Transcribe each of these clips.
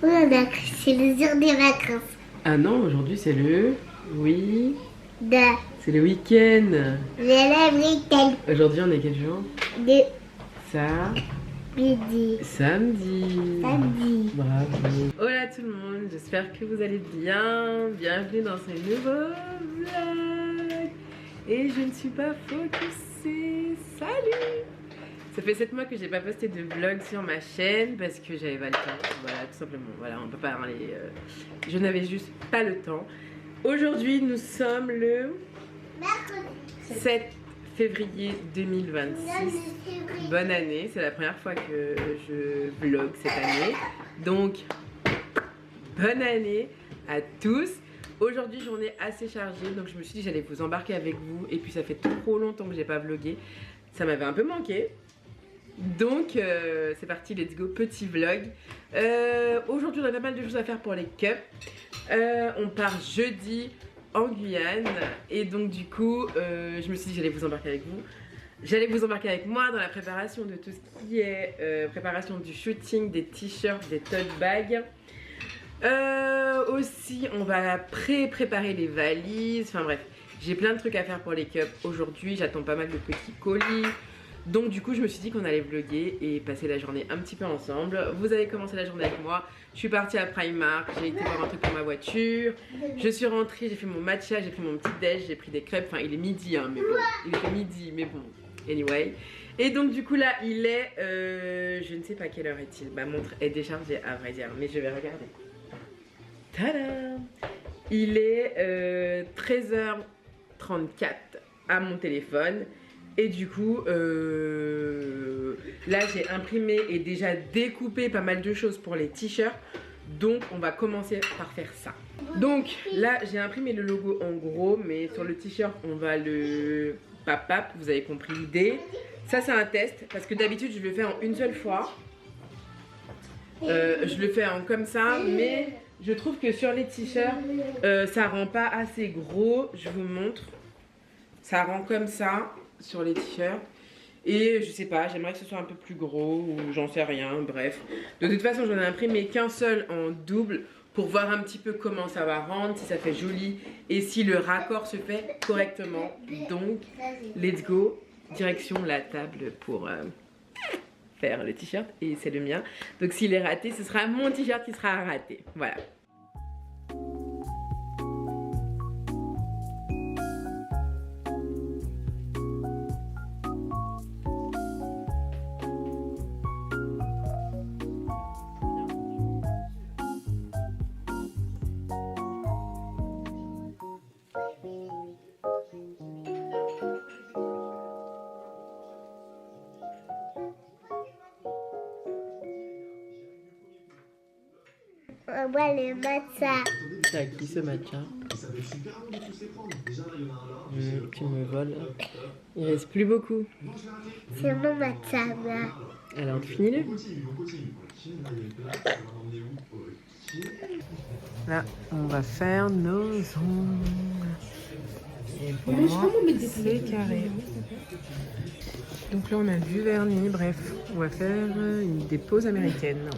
Oui, c'est le jour des vacances. Ah non, aujourd'hui c'est le... Oui, De c'est le week-end. l'élève week-end. Aujourd'hui on est quel jour? De Ça... midi. Samedi. Samedi. Bravo. Hola tout le monde, j'espère que vous allez bien. Bienvenue dans ce nouveau vlog. Et je ne suis pas focusée. Salut! Ça fait 7 mois que j'ai pas posté de vlog sur ma chaîne parce que j'avais pas le temps. Voilà, tout simplement. Voilà, on peut pas parler. Je n'avais juste pas le temps. Aujourd'hui, nous sommes le 7 février 2026. Bonne année, c'est la première fois que je vlog cette année. Donc, bonne année à tous. Aujourd'hui, journée assez chargée, donc je me suis dit que j'allais vous embarquer avec vous. Et puis, ça fait trop longtemps que j'ai pas vlogué. Ça m'avait un peu manqué. Donc, c'est parti, let's go, petit vlog. Aujourd'hui, on a pas mal de choses à faire pour les cups. On part jeudi en Guyane. Et donc, du coup, je me suis dit que j'allais vous embarquer avec vous. J'allais vous embarquer avec moi dans la préparation de tout ce qui est préparation du shooting, des t-shirts, des tote bags. Aussi, on va préparer les valises. Enfin bref, j'ai plein de trucs à faire pour les cups aujourd'hui. J'attends pas mal de petits colis. Donc du coup, je me suis dit qu'on allait vlogger et passer la journée un petit peu ensemble. Vous avez commencé la journée avec moi. Je suis partie à Primark, j'ai été voir un truc pour ma voiture. Je suis rentrée, j'ai fait mon matcha, j'ai pris mon petit déj, j'ai pris des crêpes. Enfin, il est midi, hein, mais bon. Il était midi, mais bon. Anyway. Et donc du coup là, il est... je ne sais pas quelle heure est-il. Ma montre est déchargée à vrai dire, mais je vais regarder. Tadam! Il est 13h34 à mon téléphone. Et du coup, là j'ai imprimé et déjà découpé pas mal de choses pour les t-shirts. Donc on va commencer par faire ça. Donc là j'ai imprimé le logo en gros, mais sur le t-shirt on va le papap, vous avez compris l'idée. Ça c'est un test, parce que d'habitude je le fais en une seule fois. Je le fais en comme ça, mais je trouve que sur les t-shirts, ça rend pas assez gros. Je vous montre. Ça rend comme ça sur les t-shirts. Et je sais pas, j'aimerais que ce soit un peu plus gros ou j'en sais rien, bref. De toute façon, j'en ai imprimé qu'un seul en double pour voir un petit peu comment ça va rendre, si ça fait joli et si le raccord se fait correctement. Donc, let's go, direction la table pour faire le t-shirt et c'est le mien. Donc s'il est raté, ce sera mon t-shirt qui sera raté. Voilà. On boit le matcha. C'est à qui ce matcha? Tu me voles. Il reste plus beaucoup. C'est mon matcha, là. Alors finis-le. Là, on va faire nos ongles. Et vraiment, c'est carré. Donc là, on a du vernis. Bref, on va faire une dépose américaine.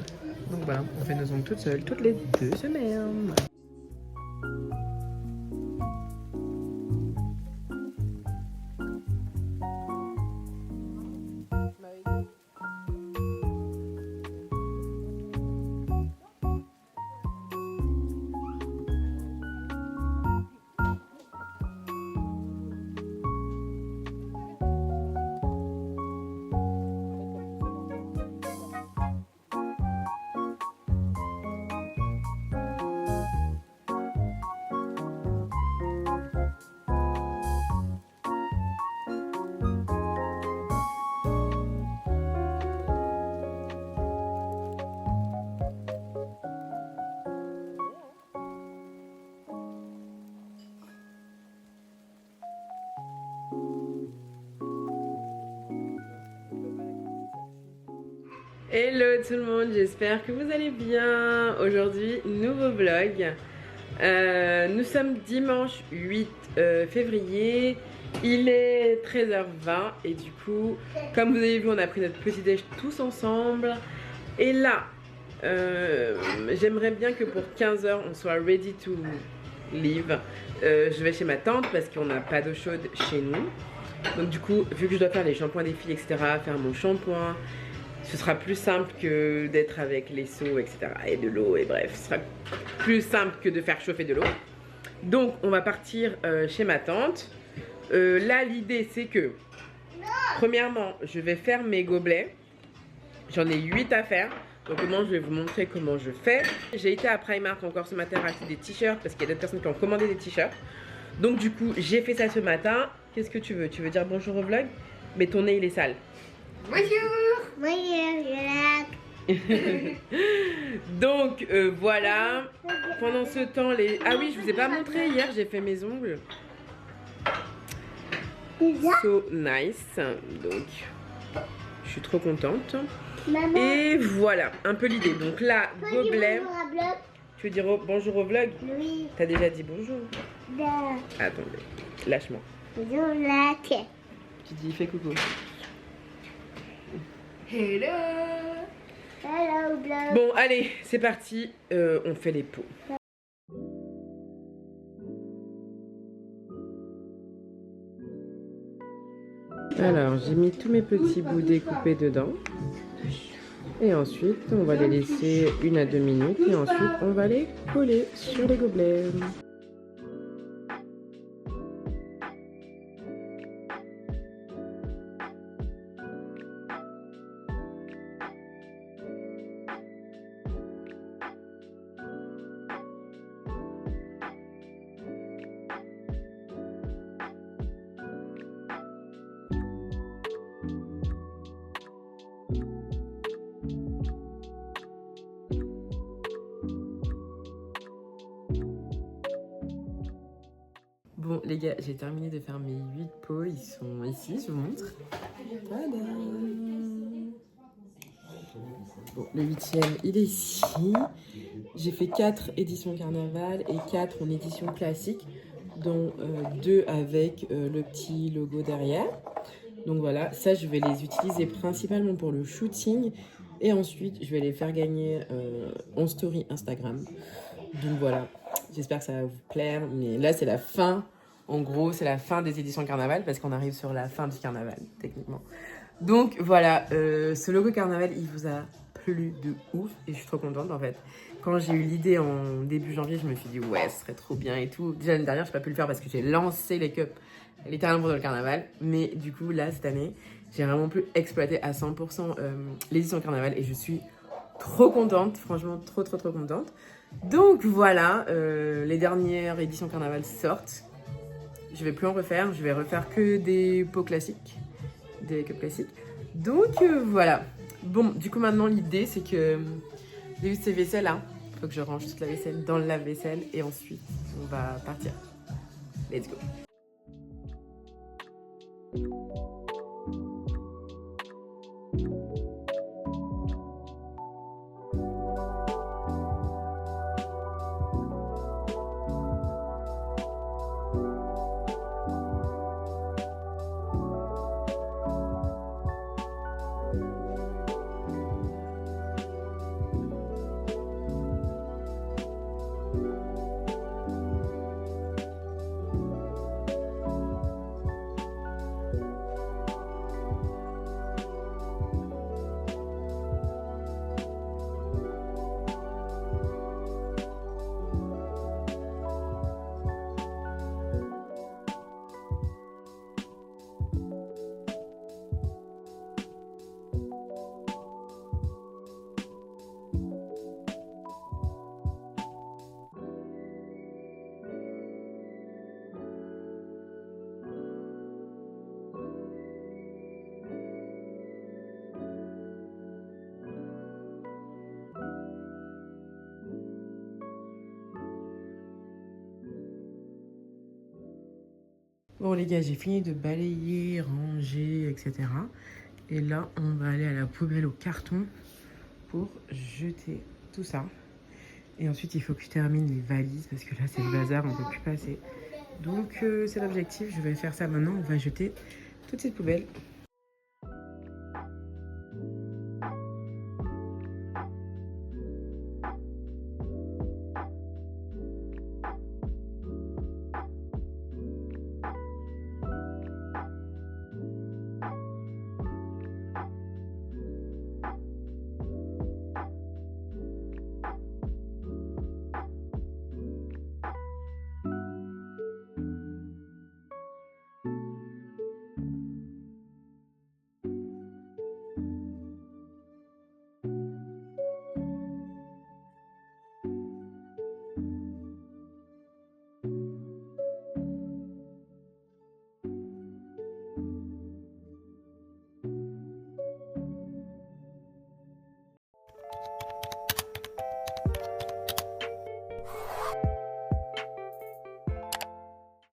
Donc voilà, on fait nos ongles toutes seules, toutes les 2 semaines. Hello tout le monde, j'espère que vous allez bien. Aujourd'hui, nouveau vlog. Nous sommes dimanche 8 février. Il est 13h20 et du coup, comme vous avez vu, on a pris notre petit déj tous ensemble. Et là, J'aimerais bien que pour 15 h on soit ready to leave. Je vais chez ma tante parce qu'on n'a pas d'eau chaude chez nous. Donc du coup, vu que je dois faire les shampoings des filles, etc., faire mon shampoing, ce sera plus simple que d'être avec les seaux, etc. et de l'eau, et bref, ce sera plus simple que de faire chauffer de l'eau. Donc on va partir chez ma tante. Là l'idée c'est que, premièrement, je vais faire mes gobelets. J'en ai 8 à faire. Donc je vais vous montrer comment je fais. J'ai été à Primark encore ce matin acheter des t-shirts parce qu'il y a d'autres personnes qui ont commandé des t-shirts. Donc du coup j'ai fait ça ce matin. Qu'est-ce que tu veux? Tu veux dire bonjour au vlog? Mais ton nez il est sale. Bonjour. Bonjour, Donc voilà. Pendant ce temps les... Ah oui, je vous ai pas montré hier, j'ai fait mes ongles. So nice. Donc je suis trop contente. Maman. Et voilà, un peu l'idée. Donc là, gobelet. Tu veux dire bonjour au vlog? Oui. T'as déjà dit bonjour? Da. Attendez, lâche-moi. Bonjour, la tête. Tu dis fais coucou. Hello. Hello, blog. Bon, allez, c'est parti. On fait les pots. Alors, j'ai mis tous mes petits bouts découpés dedans. Et ensuite, on va les laisser 1 à 2 minutes. Et ensuite, on va les coller sur les gobelets. Bon les gars, j'ai terminé de faire mes 8 pots, ils sont ici, je vous montre. Tadam! Bon, le 8e, il est ici. J'ai fait 4 éditions carnaval et 4 en édition classique, dont 2 avec le petit logo derrière. Donc voilà, ça je vais les utiliser principalement pour le shooting et ensuite je vais les faire gagner en story Instagram. Donc voilà, j'espère que ça va vous plaire, mais là c'est la fin, en gros c'est la fin des éditions carnaval parce qu'on arrive sur la fin du carnaval techniquement. Donc voilà, ce logo carnaval il vous a plu de ouf et je suis trop contente en fait. Quand j'ai eu l'idée en début janvier, je me suis dit ouais ce serait trop bien et tout. Déjà l'année dernière j'ai pas pu le faire parce que j'ai lancé les cups littéralement pendant le carnaval, mais du coup là cette année j'ai vraiment pu exploiter à 100% l'édition carnaval et je suis trop contente, franchement trop contente. Donc voilà, les dernières éditions carnaval sortent. Je vais plus en refaire, je vais refaire que des pots classiques, des cups classiques. Donc voilà. Bon, du coup maintenant l'idée c'est que j'ai eu ces vaisselles là. Faut que je range toute la vaisselle dans le lave-vaisselle et ensuite on va partir. Let's go. Bon les gars, j'ai fini de balayer, ranger, etc. Et là, on va aller à la poubelle au carton pour jeter tout ça. Et ensuite, il faut que je termine les valises parce que là, c'est le bazar, on ne peut plus passer. Donc, c'est l'objectif. Je vais faire ça maintenant. On va jeter toute cette poubelle